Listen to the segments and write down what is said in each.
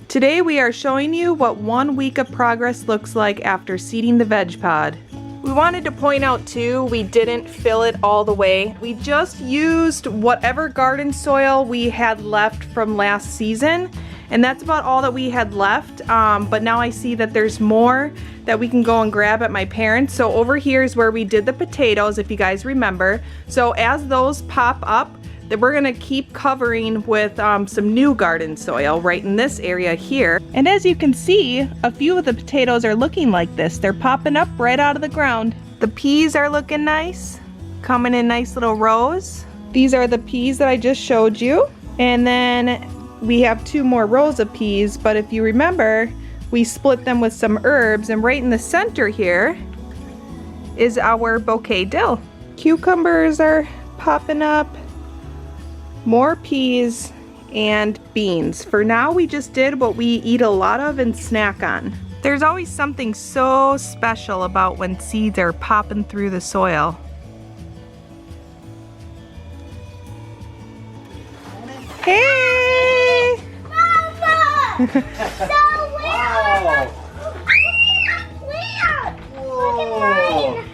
Today we are showing you what 1 week of progress looks like after seeding the Vegepod. We wanted to point out too, we didn't fill it all the way. We just used whatever garden soil we had left from last season, and that's about all that we had left. But now I see that there's more that we can go and grab at my parents'. So over here is where we did the potatoes, if you guys remember. So as those pop up, that we're gonna keep covering with some new garden soil right in this area here. And as you can see, a few of the potatoes are looking like this. They're popping up right out of the ground. The peas are looking nice, coming in nice little rows. These are the peas that I just showed you. And then we have 2 more rows of peas, but if you remember, we split them with some herbs, and right in the center here is our bouquet dill. Cucumbers are popping up. More peas and beans. For now, we just did what we eat a lot of and snack on. There's always something so special about when seeds are popping through the soil. Hey! Mama! So weird! Wow! Look at mine!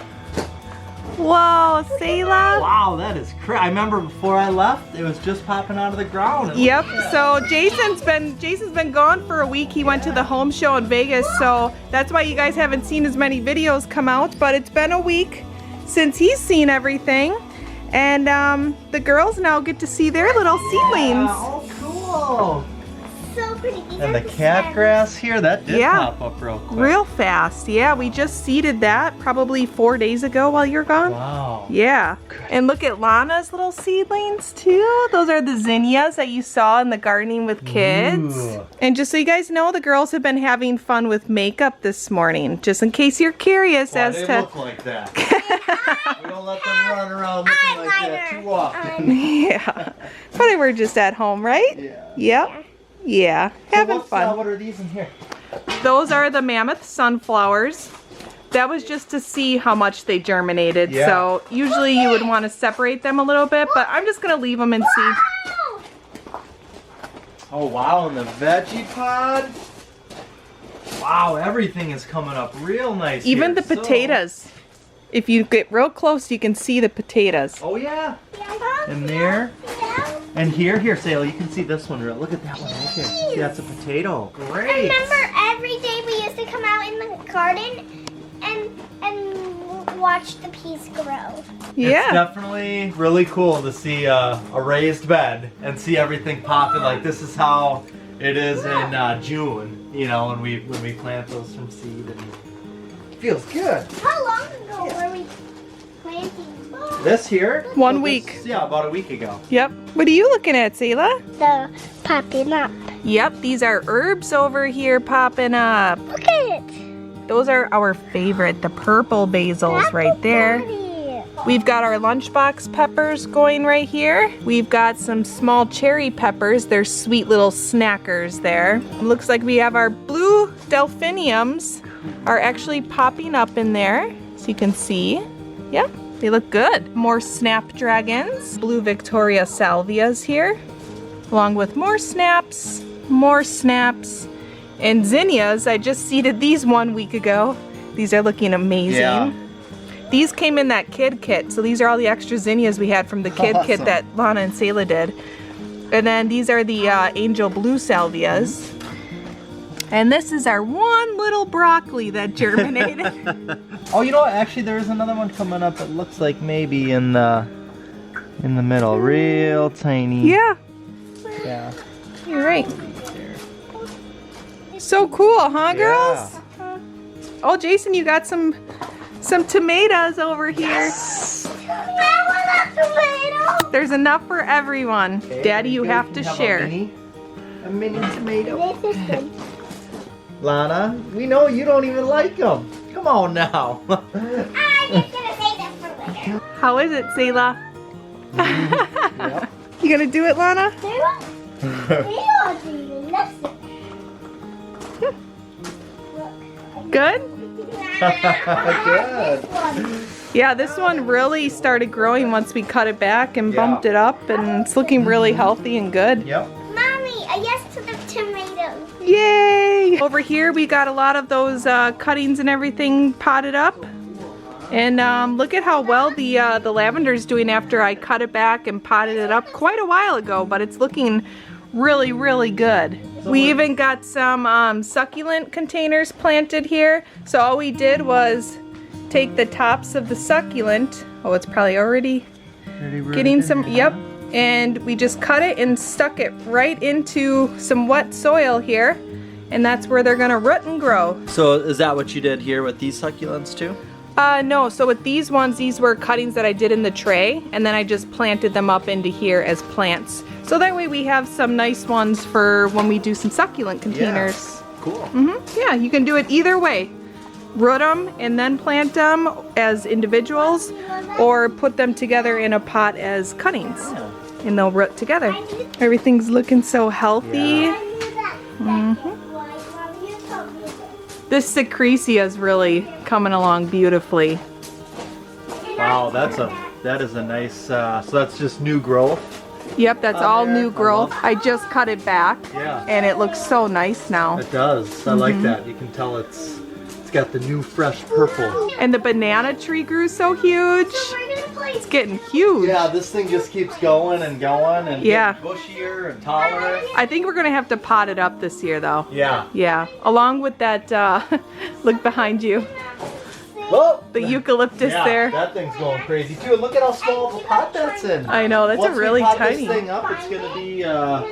Whoa, Selah! Wow, that is crazy. I remember before I left, it was just popping out of the ground. Yep, so Jason's been gone for a week. He went to the home show in Vegas, so that's why you guys haven't seen as many videos come out, but it's been a week since he's seen everything. And the girls now get to see their little seedlings. Oh, cool. So pretty. These And are the cat grass here, that did Yeah. pop up real quick. Real fast. Yeah, we just seeded that probably 4 days ago while you're gone. Wow. Yeah. And look at Lana's little seedlings too. Those are the zinnias that you saw in the gardening with kids. Ooh. And just so you guys know, the girls have been having fun with makeup this morning. Just in case you're curious Why as they to... look like that. We don't let them run around looking like that too often. Yeah. Probably we're just at home, right? Yeah. Yep. Yeah. Having fun. What are these in here? Those are the mammoth sunflowers. That was just to see how much they germinated. Yeah. So usually you would want to separate them a little bit, but I'm just gonna leave them and see. Oh wow, and the Vegepod. Wow, everything is coming up real nice. Even here. the potatoes. If you get real close, you can see the potatoes. Oh yeah. Yeah. And there. Yeah. And here, Sailor, you can see this one. Look at that one right there. See, that's a potato. Great. Remember every day we used to come out in the garden and watch the peas grow. It's Yeah. definitely really cool to see a raised bed and see everything popping. Like this is how it is in June, you know, when we plant those from seed. And it feels good. How long ago were we planting? This here? 1 week. Yeah, about a week ago. Yep. What are you looking at, Selah? The popping up. Yep, these are herbs over here popping up. Look at it. Those are our favorite, the purple basils That's right so there. pretty. We've got our lunchbox peppers going right here. We've got some small cherry peppers. They're sweet little snackers there. It looks like we have our blue delphiniums are actually popping up in there, so you can see. Yep, they look good. More snapdragons, blue Victoria salvias here, along with more snaps, and zinnias. I just seeded these 1 week ago. These are looking amazing. Yeah. These came in that kid kit, so these are all the extra zinnias we had from the kid kit Awesome. that Lana and Selah did. And then these are the angel blue salvias. And this is our one little broccoli that germinated. Oh, you know what? Actually, there is another one coming up. It looks like maybe in the middle, real tiny. Yeah, Yeah. you're right. So cool, huh, girls? Oh, Jason, you got some tomatoes over here. Yeah, we love tomatoes. There's enough for everyone. Okay, Daddy, you guys have can to share. A mini tomato. This is good. Lana, we know you don't even like them. Come on now. I'm just gonna say that for later. How is it, Selah? Yep. You gonna do it, Lana? Good? Good. Yeah, this one really started growing once we cut it back and bumped it up, and it's looking really healthy and good. Yep. Mommy, a yes to the tomato. kiddos. Yay! Over here we got a lot of those cuttings and everything potted up. And look at how well the lavender's doing after I cut it back and potted it up quite a while ago, but it's looking really, really good. We even got some succulent containers planted here. So all we did was take the tops of the succulent. Oh, it's probably already getting some, yep. And we just cut it and stuck it right into some wet soil here. And that's where they're gonna root and grow. So is that what you did here with these succulents too? No, so with these ones, these were cuttings that I did in the tray, and then I just planted them up into here as plants. So that way we have some nice ones for when we do some succulent containers. Yeah. Cool. Yeah, you can do it either way. Root them and then plant them as individuals, or put them together in a pot as cuttings. Yeah. And they'll root together. Everything's looking so healthy. This secretia is really coming along beautifully. Wow, that is a nice. So that's just new growth. Yep, that's all new growth. love- I just cut it back, Yeah. and it looks so nice now. It does. I like that. You can tell it's got the new fresh purple. And the banana tree grew so huge. It's getting huge. Yeah, this thing just keeps going and going and Yeah. getting bushier and taller. I think we're gonna have to pot it up this year, though. Yeah. Yeah, along with that. Look behind you, Oh, the eucalyptus yeah, there. that thing's going crazy too. And look at how small of a pot that's in. I know, that's Once a really we pot tiny. this thing up, it's gonna be. I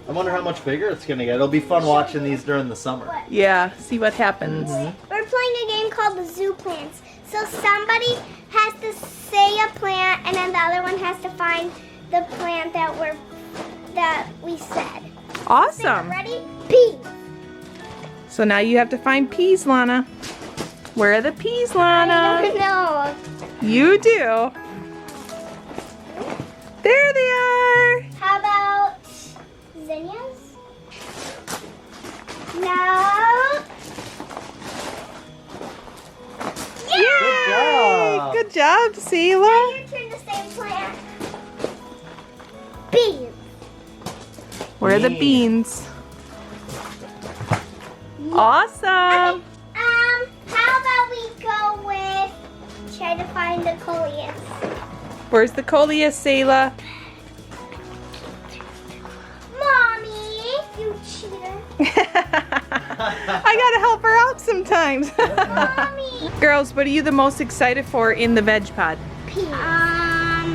wonder how much bigger it's gonna get. It'll be fun watching these during the summer. Yeah, see what happens. We're playing a game called the zoo plants. So somebody has to say a plant, and then the other one has to find the plant that we said. Awesome. Ready? Peas. So now you have to find peas, Lana. Where are the peas, Lana? No. You do. There they are. How about zinnias? No. Yay! Good job, Selah. Your turn to say plant. Beans. Where are the beans? Awesome. How about we go with try to find the coleus? Where's the coleus, Selah? Mommy, you cheater. I gotta help her out sometimes. Mommy. Girls, what are you the most excited for in the Vegepod? Peas. I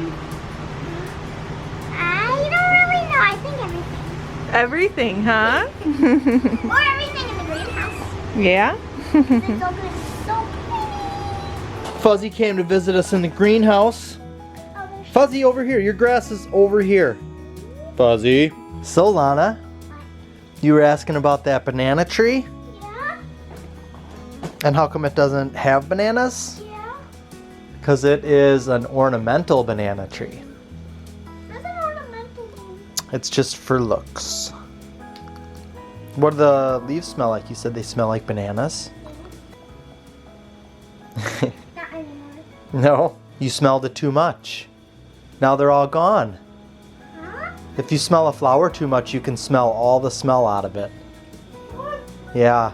don't really know. I think everything. Everything, huh? Or everything in the greenhouse. Yeah? It's so good. So pretty. Fuzzy came to visit us in the greenhouse. Oh, there's Fuzzy, over here. Your grass is over here. Fuzzy. So, Lana, you were asking about that banana tree? yeah. And how come it doesn't have bananas? Yeah. Because it is an ornamental banana tree. That's an ornamental one. It's just for looks. What do the leaves smell like? You said they smell like bananas? Not anymore. No, you smelled it too much. Now they're all gone. Huh? If you smell a flower too much, you can smell all the smell out of it. Yeah.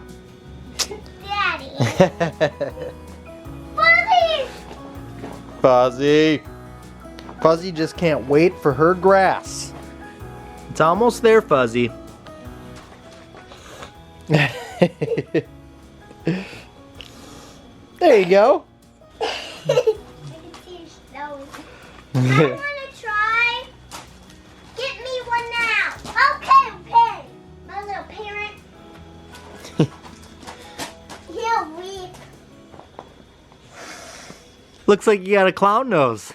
Daddy. Fuzzy. Fuzzy. Fuzzy just can't wait for her grass. It's almost there, Fuzzy. There you go. I can see your nose. I want to try. Get me one now. Okay. My little parent. He'll weep. Looks like you got a clown nose.